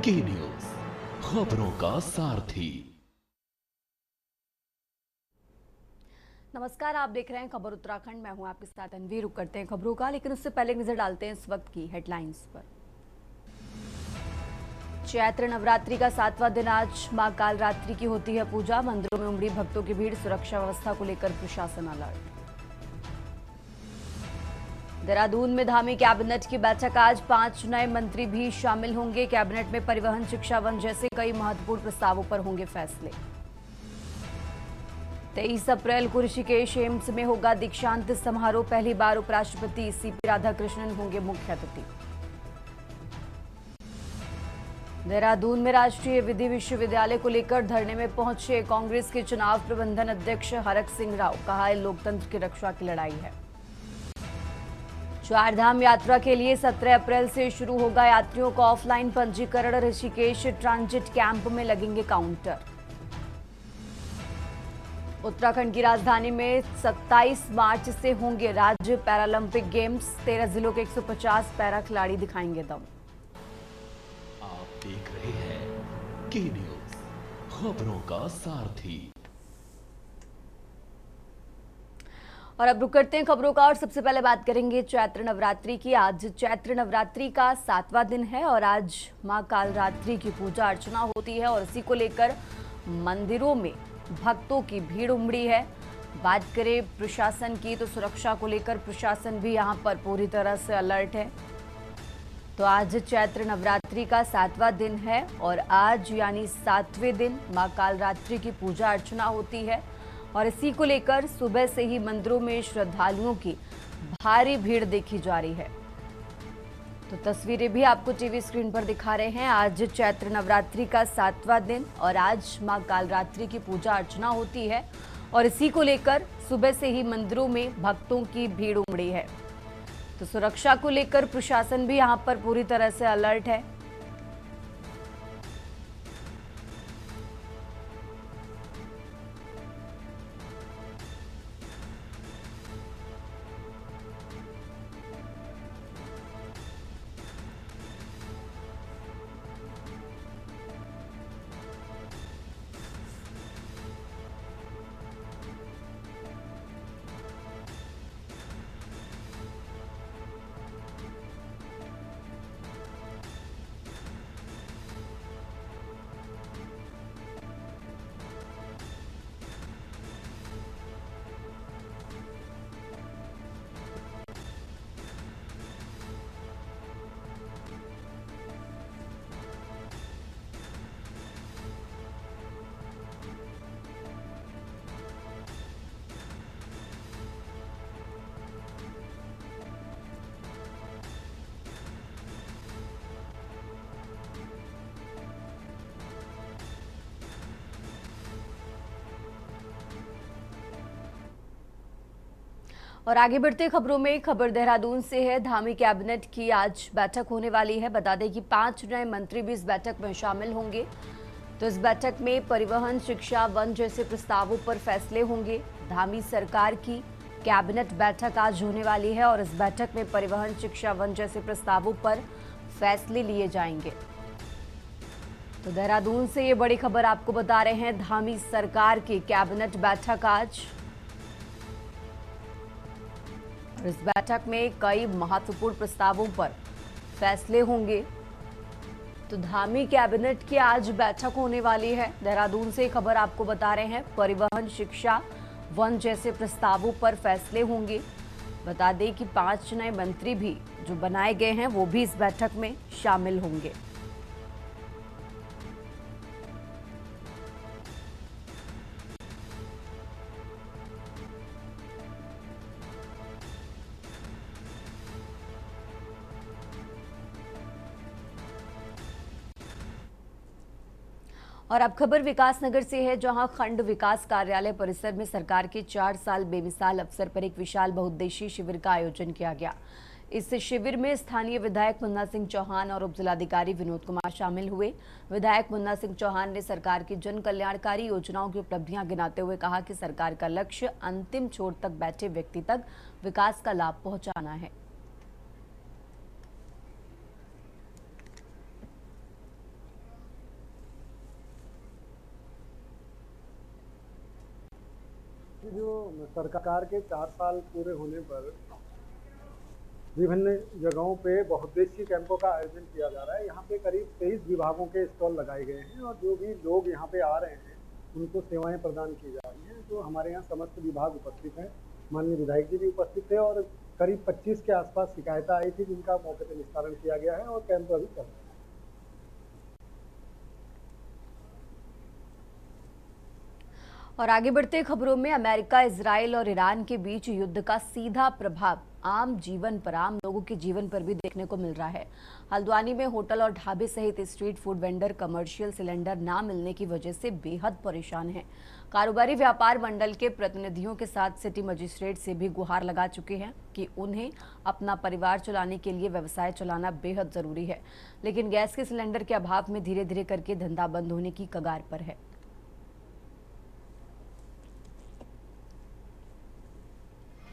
की न्यूज, खबरों का सारथी। नमस्कार, आप देख रहे हैं खबर उत्तराखंड। मैं हूं आपके साथ अनवी। रुक करते हैं खबरों का, लेकिन उससे पहले नजर डालते हैं इस वक्त की हेडलाइंस पर। चैत्र नवरात्रि का 7वां दिन आज मां कालरात्रि की होती है पूजा। मंदिरों में उमड़ी भक्तों की भीड़। सुरक्षा व्यवस्था को लेकर प्रशासन अलर्ट। देहरादून में धामी कैबिनेट की बैठक आज। 5 नए मंत्री भी शामिल होंगे। कैबिनेट में परिवहन, शिक्षा, वन जैसे कई महत्वपूर्ण प्रस्तावों पर होंगे फैसले। 23 अप्रैल को ऋषिकेश एम्स में होगा दीक्षांत समारोह। पहली बार उपराष्ट्रपति सीपी राधाकृष्णन होंगे मुख्य अतिथि। देहरादून में राष्ट्रीय विधि विश्वविद्यालय को लेकर धरने में पहुंचे कांग्रेस के चुनाव प्रबंधन अध्यक्ष हरक सिंह राव। कहा है लोकतंत्र की रक्षा की लड़ाई है। चारधाम यात्रा के लिए 17 अप्रैल से शुरू होगा यात्रियों का ऑफलाइन पंजीकरण। ऋषिकेश ट्रांजिट कैंप में लगेंगे काउंटर। उत्तराखंड की राजधानी में 27 मार्च से होंगे राज्य पैरालंपिक गेम्स। 13 जिलों के 150 पैरा खिलाड़ी दिखाएंगे दम। आप देख रहे हैं की न्यूज, खबरों का सारथी। और अब रुक करते हैं खबरों का, और सबसे पहले बात करेंगे चैत्र नवरात्रि की। आज चैत्र नवरात्रि का 7वां दिन है और आज मां कालरात्रि की पूजा अर्चना होती है और इसी को लेकर मंदिरों में भक्तों की भीड़ उमड़ी है। बात करें प्रशासन की तो सुरक्षा को लेकर प्रशासन भी यहां पर पूरी तरह से अलर्ट है। तो आज चैत्र नवरात्रि का 7वां दिन है और आज यानी 7वें दिन मां कालरात्रि की पूजा अर्चना होती है और इसी को लेकर सुबह से ही मंदिरों में श्रद्धालुओं की भारी भीड़ देखी जा रही है। तो तस्वीरें भी आपको टीवी स्क्रीन पर दिखा रहे हैं। आज चैत्र नवरात्रि का 7वां दिन और आज मां कालरात्रि की पूजा अर्चना होती है और इसी को लेकर सुबह से ही मंदिरों में भक्तों की भीड़ उमड़ी है। तो सुरक्षा को लेकर प्रशासन भी यहां पर पूरी तरह से अलर्ट है। और आगे बढ़ते खबरों में खबर देहरादून से है। धामी कैबिनेट की आज बैठक होने वाली है। बता दें कि 5 नए मंत्री भी इस बैठक में शामिल होंगे। तो इस बैठक में परिवहन, शिक्षा, वन जैसे प्रस्तावों पर फैसले होंगे। धामी सरकार की कैबिनेट बैठक आज होने वाली है और इस बैठक में परिवहन, शिक्षा, वन जैसे प्रस्तावों पर फैसले लिए जाएंगे। तो देहरादून से ये बड़ी खबर आपको बता रहे हैं। धामी सरकार की कैबिनेट बैठक आज, इस बैठक में कई महत्वपूर्ण प्रस्तावों पर फैसले होंगे। तो धामी कैबिनेट की आज बैठक होने वाली है। देहरादून से खबर आपको बता रहे हैं। परिवहन, शिक्षा, वन जैसे प्रस्तावों पर फैसले होंगे। बता दें कि 5 नए मंत्री भी जो बनाए गए हैं वो भी इस बैठक में शामिल होंगे। और अब खबर विकासनगर से है, जहां खंड विकास कार्यालय परिसर में सरकार के 4 साल बेमिसाल अवसर पर एक विशाल बहुउद्देशीय शिविर का आयोजन किया गया। इस शिविर में स्थानीय विधायक मुन्ना सिंह चौहान और उप जिलाधिकारी विनोद कुमार शामिल हुए। विधायक मुन्ना सिंह चौहान ने सरकार की जन कल्याणकारी योजनाओं की उपलब्धियां गिनाते हुए कहा कि सरकार का लक्ष्य अंतिम छोर तक बैठे व्यक्ति तक विकास का लाभ पहुंचाना है। जो सरकार के 4 साल पूरे होने पर विभिन्न जगहों पे बहुउद्देशीय कैंपों का आयोजन किया जा रहा है। यहाँ पे करीब 23 विभागों के स्टॉल लगाए गए हैं और जो भी लोग यहाँ पे आ रहे हैं उनको सेवाएं प्रदान की जा रही हैं। तो हमारे यहाँ समस्त विभाग उपस्थित हैं, माननीय विधायक जी भी उपस्थित थे और करीब 25 के आसपास शिकायतें आई थी जिनका मौके पर निस्तारण किया गया है और कैंप अभी चल रहा है। और आगे बढ़ते खबरों में अमेरिका, इजराइल और ईरान के बीच युद्ध का सीधा प्रभाव आम जीवन पर, आम लोगों के जीवन पर भी देखने को मिल रहा है। हल्द्वानी में होटल और ढाबे सहित street food vendor commercial cylinder ना मिलने की वजह से बेहद परेशान हैं। कारोबारी व्यापार मंडल के प्रतिनिधियों के साथ सिटी मजिस्ट्रेट से भी गुहार लगा चुके हैं कि उन्हें अपना परिवार चलाने के लिए व्यवसाय चलाना बेहद जरूरी है, लेकिन गैस के सिलेंडर के अभाव में धीरे धीरे करके धंधा बंद होने की कगार पर है।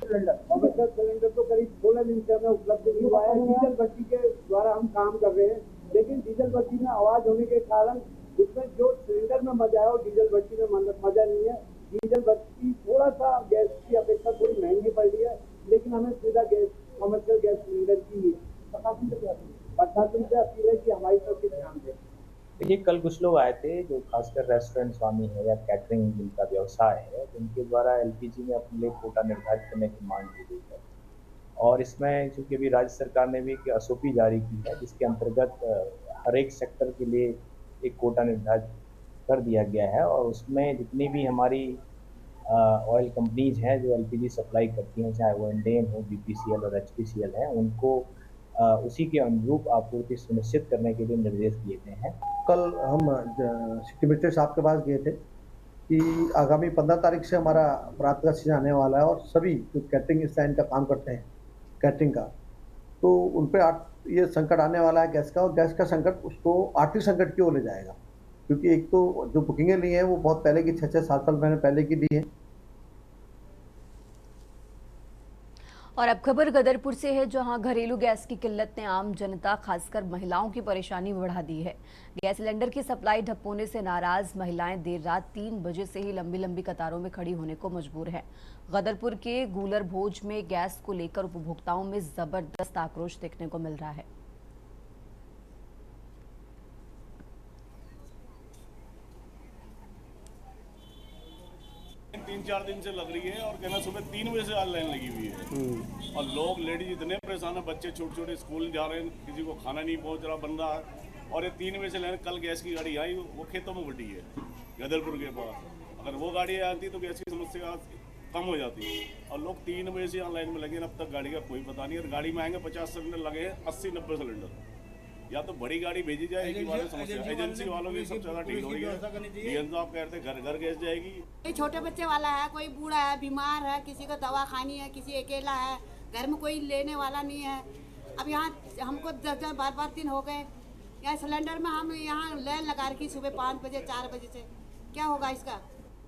कमर्शियल सिलेंडर तो करीब 16 दिन से हमें उपलब्ध नहीं हुआ है। डीजल भट्टी के द्वारा हम काम कर रहे हैं, लेकिन डीजल भट्टी में आवाज होने के कारण उसमें जो सिलेंडर में मजा है और डीजल भट्टी में मजा नहीं है। डीजल भट्टी थोड़ा सा गैस की अपेक्षा थोड़ी महंगी पड़ रही है, लेकिन हमें सीधा गैस कमर्शियल गैस सिलेंडर की प्रशासन से अपील है कि हमारी तरफ से ध्यान दें। देखिए, कल कुछ लोग आए थे जो खासकर रेस्टोरेंट स्वामी है या कैटरिंग जिनका व्यवसाय है, जिनके द्वारा एलपीजी में अपने लिए कोटा निर्धारित करने की मांग की गई है। और इसमें चूंकि अभी राज्य सरकार ने भी एक एसओपी जारी की है जिसके अंतर्गत हर एक सेक्टर के लिए एक कोटा निर्धारित कर दिया गया है और उसमें जितनी भी हमारी ऑयल कंपनीज हैं जो एलपीजी सप्लाई करती हैं, चाहे वो इंडेन हो, बीपीसीएल और एचपीसीएल है, उनको उसी के अनुरूप आपूर्ति सुनिश्चित करने के लिए निर्देश दिए गए हैं। कल हम सिटी मजिस्ट्रेट साहब के पास गए थे कि आगामी 15 तारीख से हमारा रात का सीजन आने वाला है और सभी जो कैटरिंग स्टैंड का काम करते हैं कैटरिंग का, तो उन पर ये संकट आने वाला है गैस का, और गैस का संकट उसको आर्थिक संकट की ओर ले जाएगा, क्योंकि एक तो जो बुकिंगें ली हैं वो बहुत पहले की 6-6 7 साल मैंने पहले की ली है। और अब खबर गदरपुर से है, जहां घरेलू गैस की किल्लत ने आम जनता खासकर महिलाओं की परेशानी बढ़ा दी है। गैस सिलेंडर की सप्लाई ठप होने से नाराज महिलाएं देर रात 3 बजे से ही लंबी लंबी कतारों में खड़ी होने को मजबूर हैं। गदरपुर के गूलर भोज में गैस को लेकर उपभोक्ताओं में जबरदस्त आक्रोश देखने को मिल रहा है। तीन चार दिन से लग रही है और कहना सुबह 3 बजे से आज लाइन लगी हुई है और लोग लेडीज इतने परेशान है, बच्चे छोटे छोटे स्कूल जा रहे हैं, किसी को खाना नहीं पहुंच रहा, बन रहा है। और ये 3 बजे से लाइन, कल गैस की गाड़ी आई वो खेतों में उल्टी है गदरपुर के पास, अगर वो गाड़ी आती तो गैस की समस्या कम हो जाती है। और लोग 3 बजे से यहाँ लाइन में लगे, अब तक गाड़ी का कोई पता नहीं है। गाड़ी में आएंगे 50 सिलेंडर लगे हैं, 80-90 सिलेंडर, या तो बड़ी गाड़ी भेजी जाए एक बार समस्या। एजेंसी वालों की सबसे ज्यादा ढील हो रही है। डीएन साहब कह रहे थे घर घर गैस जाएगी। कोई छोटे बच्चे वाला है, कोई बूढ़ा है, बीमार है, किसी को दवा खानी है, किसी अकेला है, घर में कोई लेने वाला नहीं है। अब यहाँ हमको 10 12 दिन हो गए यहाँ सिलेंडर में, हम यहाँ लाइन लगा रखी सुबह 5 बजे 4 बजे से, क्या होगा इसका?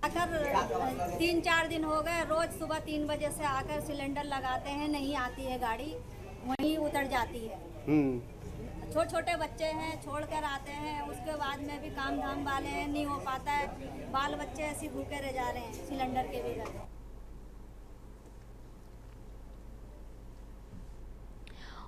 आकर 3-4 दिन हो गए, रोज सुबह 3 बजे से आकर सिलेंडर लगाते हैं, नहीं आती है गाड़ी, वहीं उतर जाती है। छोटे छोटे बच्चे हैं, छोड़ कर आते हैं, उसके बाद में भी काम धाम वाले हैं, नहीं हो पाता है, बाल बच्चे ऐसे भूखे रह जा रहे हैं सिलेंडर के बगैर।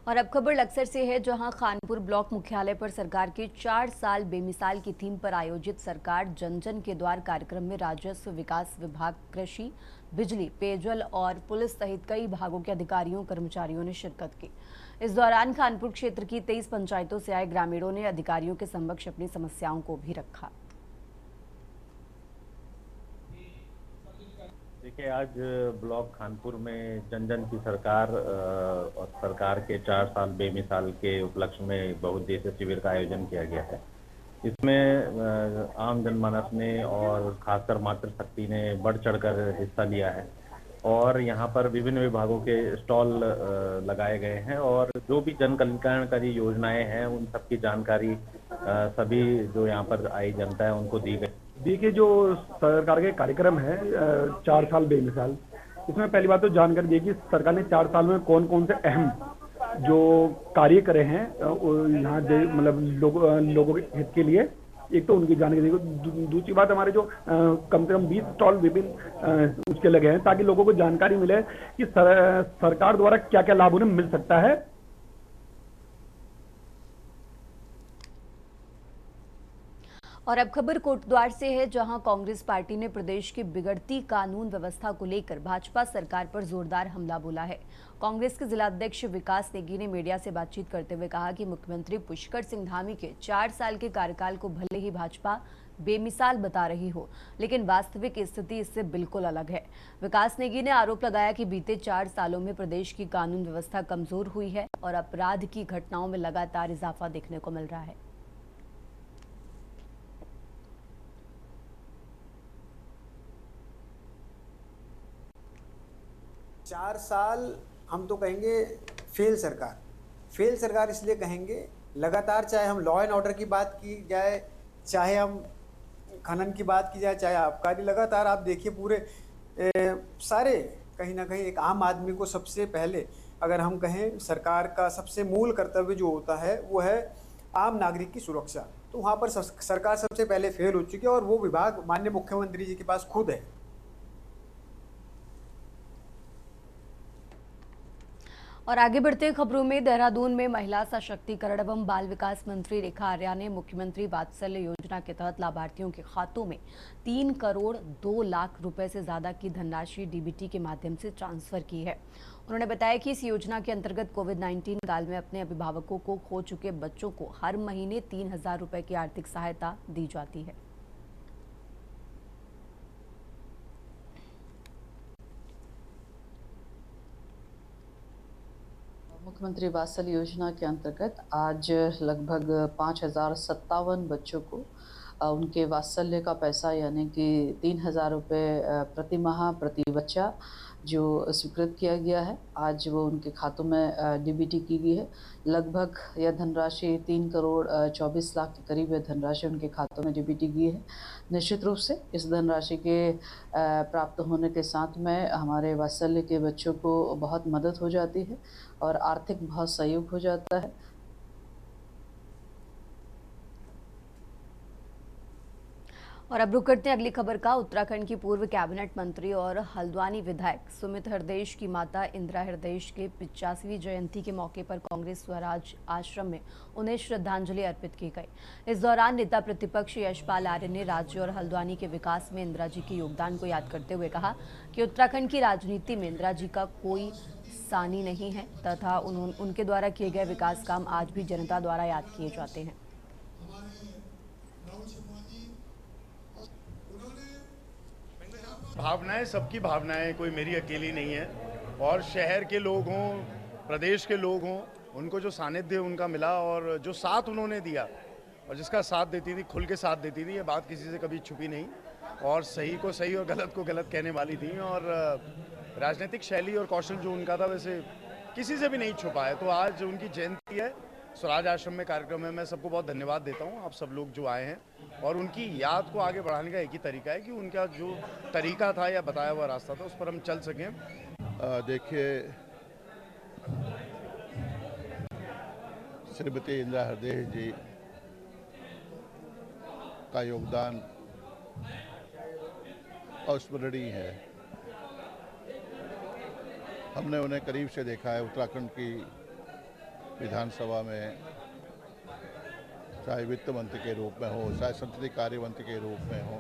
और अब खबर लक्सर से है, जहां खानपुर ब्लॉक मुख्यालय पर सरकार के 4 साल बेमिसाल की थीम पर आयोजित सरकार जन जन के द्वार कार्यक्रम में राजस्व विकास विभाग, कृषि, बिजली, पेयजल और पुलिस सहित कई विभागों के अधिकारियों कर्मचारियों ने शिरकत की। इस दौरान खानपुर क्षेत्र की 23 पंचायतों से आए ग्रामीणों ने अधिकारियों के समक्ष अपनी समस्याओं को भी रखा। देखिए, आज ब्लॉक खानपुर में जन जन की सरकार और सरकार के 4 साल बेमिसाल के उपलक्ष्य में बहुउद्देशीय शिविर का आयोजन किया गया है। इसमें आम जनमानस ने और खासकर मातृशक्ति ने बढ़ चढ़कर हिस्सा लिया है और यहाँ पर विभिन्न विभागों के स्टॉल लगाए गए हैं और जो भी जन कल्याणकारी योजनाएं हैं उन सबकी जानकारी सभी जो यहाँ पर आई जनता है उनको दी गई। देखिए, जो सरकार के कार्यक्रम है 4 साल बेमिसाल, इसमें पहली बात तो जानकारी दी कि सरकार ने 4 साल में कौन कौन से अहम जो कार्य करे हैं यहाँ मतलब लोगों के हित के लिए, एक तो उनकी जानकारी देगी। दूसरी बात, हमारे जो कम से कम 20 स्टॉल विभिन्न उसके लगे हैं ताकि लोगों को जानकारी मिले कि सरकार द्वारा क्या क्या लाभ उन्हें मिल सकता है। और अब खबर कोटद्वार से है, जहां कांग्रेस पार्टी ने प्रदेश की बिगड़ती कानून व्यवस्था को लेकर भाजपा सरकार पर जोरदार हमला बोला है। कांग्रेस के जिलाध्यक्ष विकास नेगी ने मीडिया से बातचीत करते हुए कहा कि मुख्यमंत्री पुष्कर सिंह धामी के 4 साल के कार्यकाल को भले ही भाजपा बेमिसाल बता रही हो, लेकिन वास्तविक स्थिति इससे बिल्कुल अलग है। विकास नेगी ने आरोप लगाया कि बीते 4 सालों में प्रदेश की कानून व्यवस्था कमजोर हुई है और अपराध की घटनाओं में लगातार इजाफा देखने को मिल रहा है। 4 साल हम तो कहेंगे फेल सरकार इसलिए कहेंगे, लगातार चाहे हम लॉ एंड ऑर्डर की बात की जाए, चाहे हम खनन की बात की जाए, चाहे आबकारी, लगातार आप देखिए पूरे सारे कहीं ना कहीं एक आम आदमी को सबसे पहले अगर हम कहें सरकार का सबसे मूल कर्तव्य जो होता है वो है आम नागरिक की सुरक्षा। तो वहाँ पर सरकार सबसे पहले फेल हो चुकी है और वो विभाग माननीय मुख्यमंत्री जी के पास खुद है। और आगे बढ़ते हैं खबरों में। देहरादून में महिला सशक्तिकरण एवं बाल विकास मंत्री रेखा आर्या ने मुख्यमंत्री वात्सल्य योजना के तहत लाभार्थियों के खातों में 3 करोड़ 2 लाख रुपए से ज्यादा की धनराशि डीबीटी के माध्यम से ट्रांसफर की है। उन्होंने बताया कि इस योजना के अंतर्गत कोविड-19 काल में अपने अभिभावकों को खो चुके बच्चों को हर महीने 3,000 रुपए की आर्थिक सहायता दी जाती है। मुख्यमंत्री वात्सल्य योजना के अंतर्गत आज लगभग 5,057 बच्चों को उनके वात्सल्य का पैसा यानी कि 3,000 रुपये प्रति माह प्रति बच्चा जो स्वीकृत किया गया है, आज वो उनके खातों में डीबीटी की गई है। लगभग यह धनराशि 3 करोड़ 24 लाख के करीब यह धनराशि उनके खातों में डीबीटी की है। निश्चित रूप से इस धनराशि के प्राप्त होने के साथ में हमारे वात्सल्य के बच्चों को बहुत मदद हो जाती है और आर्थिक बहुत सहयोग हो जाता है। और अब रुक करते हैं अगली खबर का। उत्तराखंड की पूर्व कैबिनेट मंत्री और हल्द्वानी विधायक सुमित हरदेश की माता इंदिरा हरदेश के 85वीं जयंती के मौके पर कांग्रेस स्वराज आश्रम में उन्हें श्रद्धांजलि अर्पित की गई। इस दौरान नेता प्रतिपक्ष यशपाल आर्य ने राज्य और हल्द्वानी के विकास में इंदिरा जी के योगदान को याद करते हुए कहा कि उत्तराखंड की राजनीति में इंदिरा जी का कोई सानी नहीं है तथा उनके द्वारा किए गए विकास काम आज भी जनता द्वारा याद किए जाते हैं। भावनाएं सबकी भावनाएं, कोई मेरी अकेली नहीं है। और शहर के लोग हों, प्रदेश के लोग हों, उनको जो सानिध्य उनका मिला और जो साथ उन्होंने दिया और जिसका साथ देती थी, खुल के साथ देती थी, ये बात किसी से कभी छुपी नहीं और सही को सही और गलत को गलत कहने वाली थी। और राजनीतिक शैली और कौशल जो उनका था वैसे किसी से भी नहीं छुपा है। तो आज उनकी जयंती है, स्वराज आश्रम में कार्यक्रम है। मैं सबको बहुत धन्यवाद देता हूँ, आप सब लोग जो आए हैं। और उनकी याद को आगे बढ़ाने का एक ही तरीका है कि उनका जो तरीका था या बताया हुआ रास्ता था उस पर हम चल सकें। देखिए, श्रीमती इंदिरा हरदेश जी का योगदान अविस्मरणीय है। हमने उन्हें करीब से देखा है उत्तराखंड की विधानसभा में, चाहे वित्त मंत्री के रूप में हो, चाहे संसदीय कार्य मंत्री के रूप में हो।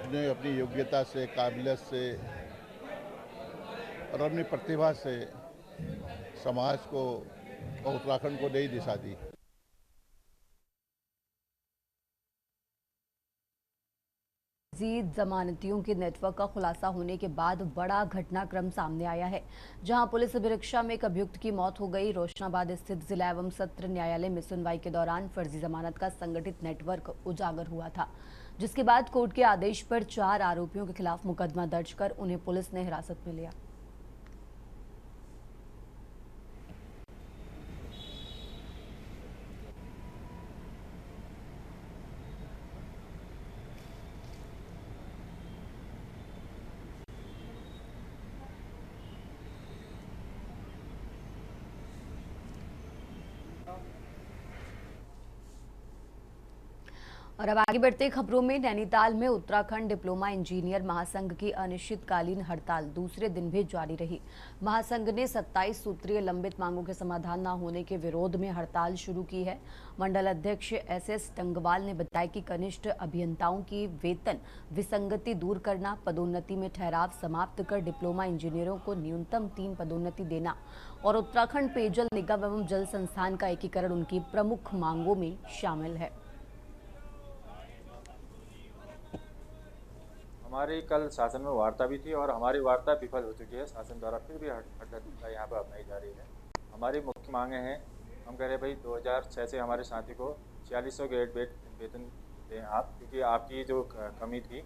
उन्हें अपनी योग्यता से, काबिलियत से और अपनी प्रतिभा से समाज को और उत्तराखंड को नई दिशा दी। जमानतियों के नेटवर्क का खुलासा होने के बाद बड़ा घटनाक्रम सामने आया है, जहां पुलिस अभिरक्षा में एक अभियुक्त की मौत हो गई। रोशनाबाद स्थित जिला एवं सत्र न्यायालय में सुनवाई के दौरान फर्जी जमानत का संगठित नेटवर्क उजागर हुआ था, जिसके बाद कोर्ट के आदेश पर 4 आरोपियों के खिलाफ मुकदमा दर्ज कर उन्हें पुलिस ने हिरासत में लिया। और अब आगे बढ़ते खबरों में, नैनीताल में उत्तराखंड डिप्लोमा इंजीनियर महासंघ की अनिश्चितकालीन हड़ताल दूसरे दिन भी जारी रही। महासंघ ने 27 सूत्रीय लंबित मांगों के समाधान न होने के विरोध में हड़ताल शुरू की है। मंडल अध्यक्ष SS टंगवाल ने बताया कि कनिष्ठ अभियंताओं की वेतन विसंगति दूर करना, पदोन्नति में ठहराव समाप्त कर डिप्लोमा इंजीनियरों को न्यूनतम 3 पदोन्नति देना और उत्तराखंड पेयजल निगम एवं जल संस्थान का एकीकरण उनकी प्रमुख मांगों में शामिल है। हमारी कल शासन में वार्ता भी थी और हमारी वार्ता विफल हो चुकी है। शासन द्वारा फिर भी हड़ताल यहाँ पर अपनाई जा रही है। हमारी मुख्य मांगे हैं, हम कह रहे भाई 2006 से हमारे साथी को 4600 ग्रेड वेतन दें आप, क्योंकि आपकी जो कमी थी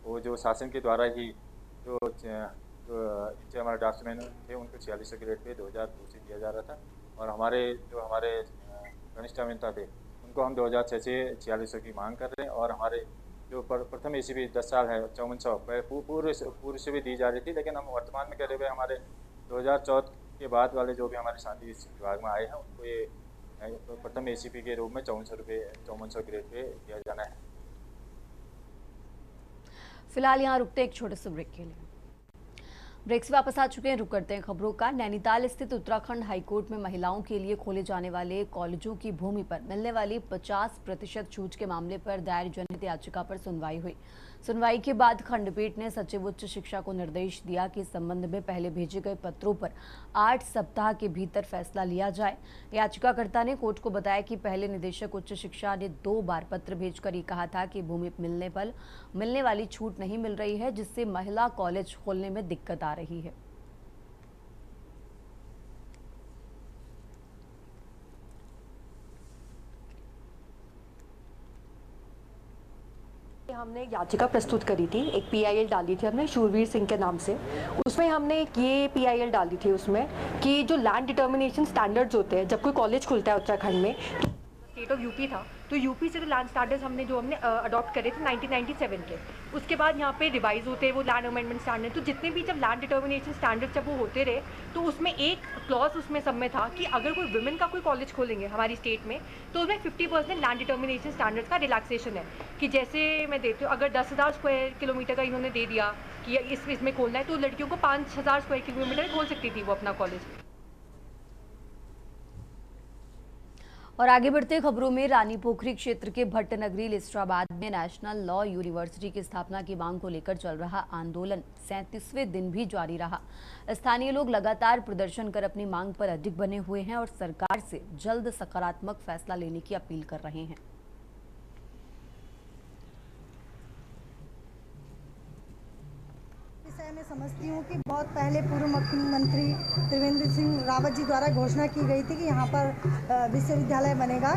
वो जो शासन के द्वारा ही जो हमारे ड्राफ्टमैन थे उनको 4600 ग्रेड पे 2002 से दिया जा रहा था और हमारे कनिष्ठ अभियंता थे उनको हम 2006 से 4600 की मांग कर रहे हैं और हमारे जो प्रथम ACP 10 साल है 5400 पूर्व से भी दी जा रही थी, लेकिन हम वर्तमान में कह रहे हुए हमारे 2014 के बाद वाले जो भी हमारे साथी इस विभाग में आए हैं उनको ये प्रथम ACP के रूप में 5400 ग्रेड पे दिया जाना है। फिलहाल यहाँ रुकते एक छोटे से ब्रेक के लिए। ब्रेक से वापस आ चुके हैं, रुक करते हैं खबरों का। नैनीताल स्थित उत्तराखंड हाईकोर्ट में महिलाओं के लिए खोले जाने वाले कॉलेजों की भूमि पर मिलने वाली 50% छूट के मामले पर दायर जनहित याचिका पर सुनवाई हुई। सुनवाई के बाद खंडपीठ ने सचिव उच्च शिक्षा को निर्देश दिया कि इस संबंध में पहले भेजे गए पत्रों पर 8 सप्ताह के भीतर फैसला लिया जाए। याचिकाकर्ता ने कोर्ट को बताया कि पहले निदेशक उच्च शिक्षा ने 2 बार पत्र भेजकर ये कहा था कि भूमि मिलने पर मिलने वाली छूट नहीं मिल रही है, जिससे महिला कॉलेज खोलने में दिक्कत आ रही है। हमने याचिका प्रस्तुत करी थी, एक PIL डाली थी हमने शूरवीर सिंह के नाम से। उसमें हमने ये PIL डाली थी उसमें कि जो लैंड डिटर्मिनेशन स्टैंडर्ड्स होते हैं जब कोई कॉलेज खुलता है उत्तराखंड में, स्टेट ऑफ यूपी था तो यूपी से लैंड स्टैंडर्ड्स हमने अडॉप्ट करे थे 1997 के। उसके बाद यहाँ पे रिवाइज होते हैं वो लैंड अमेंडमेंट स्टैंडर्ड। तो जितने भी जब लैंड डिटर्मिनेशन स्टैंडर्ड जब वो होते रहे तो उसमें एक क्लॉज उसमें सब में था कि अगर कोई वुमेन का कोई कॉलेज खोलेंगे हमारी स्टेट में तो उसमें 50% लैंड डिटर्मिनेशन स्टैंडर्ड्स का रिलैक्सेशन है कि जैसे मैं देती हूँ अगर 10,000 स्क्वायर किलोमीटर का इन्होंने दे दिया कि इसमें खोलना है तो लड़कियों को 5,000 स्क्वायर किलोमीटर खोल सकती थी वो अपना कॉलेज। और आगे बढ़ते खबरों में, रानी पोखरी क्षेत्र के भट्टनगरी लिस्ट्राबाद में नेशनल लॉ यूनिवर्सिटी की स्थापना की मांग को लेकर चल रहा आंदोलन 37वें दिन भी जारी रहा। स्थानीय लोग लगातार प्रदर्शन कर अपनी मांग पर अडिग बने हुए हैं और सरकार से जल्द सकारात्मक फैसला लेने की अपील कर रहे हैं। मैं समझती हूँ कि बहुत पहले पूर्व मुख्यमंत्री त्रिवेंद्र सिंह रावत जी द्वारा घोषणा की गई थी कि यहाँ पर विश्वविद्यालय बनेगा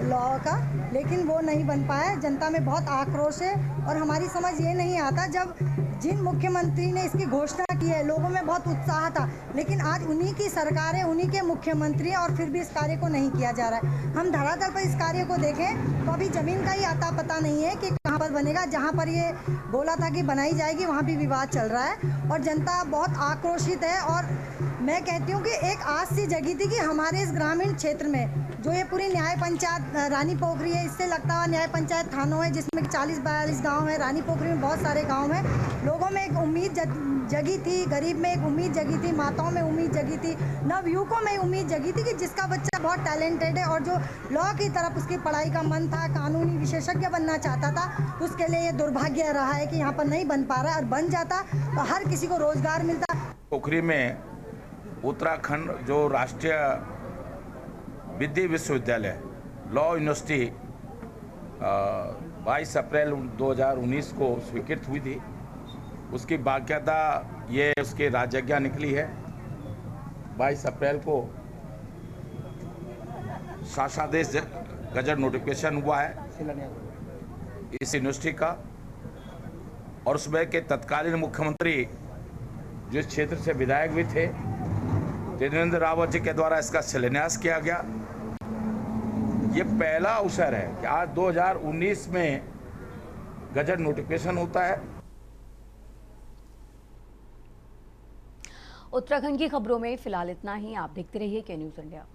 लॉ का, लेकिन वो नहीं बन पाया। जनता में बहुत आक्रोश है और हमारी समझ ये नहीं आता, जब जिन मुख्यमंत्री ने इसकी घोषणा की है लोगों में बहुत उत्साह था, लेकिन आज उन्हीं की सरकार है, उन्हीं के मुख्यमंत्री हैं और फिर भी इस कार्य को नहीं किया जा रहा है। हम धरातल पर इस कार्य को देखें तो अभी ज़मीन का ही आता पता नहीं है कि कहाँ पर बनेगा। जहाँ पर ये बोला था कि बनाई जाएगी वहाँ भी विवाद चल रहा है और जनता बहुत आक्रोशित है। और मैं कहती हूँ कि एक आस सी जगी थी कि हमारे इस ग्रामीण क्षेत्र में जो ये पूरी न्याय पंचायत रानी पोखरी है, इससे लगता हुआ न्याय पंचायत थानों है जिसमें 40-42 गांव है। रानी पोखरी में बहुत सारे गांव हैं। लोगों में एक उम्मीद जगी थी, गरीब में एक उम्मीद जगी थी, माताओं में उम्मीद जगी थी, नवयुवकों में उम्मीद जगी थी कि जिसका बच्चा बहुत टैलेंटेड है और जो लॉ की तरफ उसकी पढ़ाई का मन था, कानूनी विशेषज्ञ बनना चाहता था, उसके लिए ये दुर्भाग्य रहा है कि यहाँ पर नहीं बन पा रहा है। और बन जाता तो हर किसी को रोजगार मिलता। पोखरी में उत्तराखंड जो राष्ट्रीय विधि विश्वविद्यालय लॉ यूनिवर्सिटी 22 अप्रैल 2019 को स्वीकृत हुई थी, उसकी बाकायदा ये उसकी राजज्ञा निकली है। 22 अप्रैल को शासनादेश गजट नोटिफिकेशन हुआ है इस यूनिवर्सिटी का और उसमें के तत्कालीन मुख्यमंत्री जो इस क्षेत्र से विधायक भी थे त्रिवेंद्र रावत जी के द्वारा इसका शिलान्यास किया गया। ये पहला अवसर है कि आज 2019 में गजट नोटिफिकेशन होता है। उत्तराखंड की खबरों में फिलहाल इतना ही। आप देखते रहिए के न्यूज़ इंडिया।